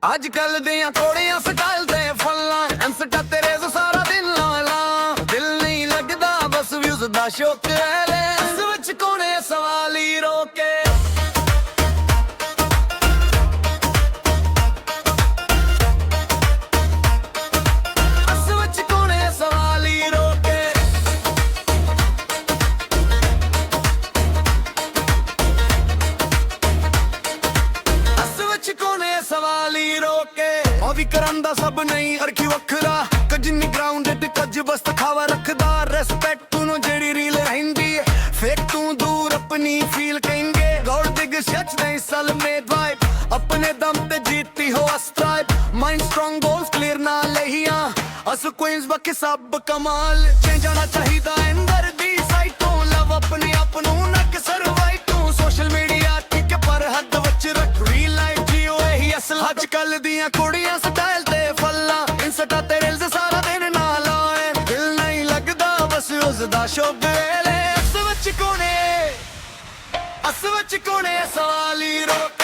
ਅੱਜ ਕੱਲ ਦੀਆਂ ਥੋੜੀਆਂ ਸਟਾਈਲ ਤੇ ਫੱਲਾਂ ਇੰਸਟਾ ਤੇਰੇ ਤੋਂ ਸਾਰਾ ਦਿਨ ਲਾ ਦਿਲ ਨਹੀਂ ਲੱਗਦਾ ਬਸ ਵਿਊਜ਼ ਦਾ ਸ਼ੌਕ ਹੈ ਲੈ ਇਸ ਵਿੱਚ ਕੋਨੇ ਸਵਾਲ ਹੀ ਰੋਕੇ ਸਵਾਲੀ ਰੋਕੇ ਉਹ ਵੀ ਕਰਨ ਦਾ ਸਭ ਨਹੀਂ ਅਰਖੀ ਵੱਖਰਾ ਕਜਨੀ ਗਰਾਊਂਡਡ ਕੱਜ ਬਸ ਖਾਵਾ ਰੱਖਦਾ ਰਿਸਪੈਕਟ ਨੂੰ ਜਿਹੜੀ ਰੀਲ ਰਹਿੰਦੀ ਫੇਕ ਤੂੰ ਦੂਰ ਆਪਣੀ ਫੀਲ ਕਹਿੰਗੇ ਗੌਰ ਦਿਗ ਸੱਚ ਨਹੀਂ ਸਲਮੇਟ ਵਾਈਬ ਆਪਣੇ ਦਮ ਤੇ ਜੀਤੀ ਹੋ stripe mind strong goals clear ਨਾ ਲਈਆਂ ਅਸ ਕੁਈਨਸ ਬਕੇ ਸਭ ਕਮਾਲ ਚੇਂਜ ਆਣਾ ਚਾਹੀਦਾ ਅੰਦਰ ਦੀ ਸਾਈਟੋਂ ਲਵ ਆਪਣੇ ਆਪ ਨੂੰ ਨੱਕ ਸਰਵਾਈ ਤੂੰ ਸੋਸ਼ਲ ਮੀਡੀਆ ਠੀਕ ਪਰ ਹੱਦ ਵਿੱਚ ਰੱਖ ਰੀਲ ਲਾਈਫ ਅੱਜ ਕੱਲ ਦੀਆਂ ਕੁੜੀਆਂ ਸਟਾਈਲ ਤੇ ਫੱਲਾਂ ਇੰਸਟਾ ਤੇ ਰੀਲਸ ਸਾਰਾ ਦਿਨ ਨਾਲ ਆਏ ਦਿਲ ਨਹੀਂ ਲੱਗਦਾ ਬਸ ਉਸ ਦਾ ਸ਼ੌਕ ਵੇਲੇ ਅਸ ਵਿੱਚ ਕੋਨੇ ਸਵਾਲੀ ਰੋਕ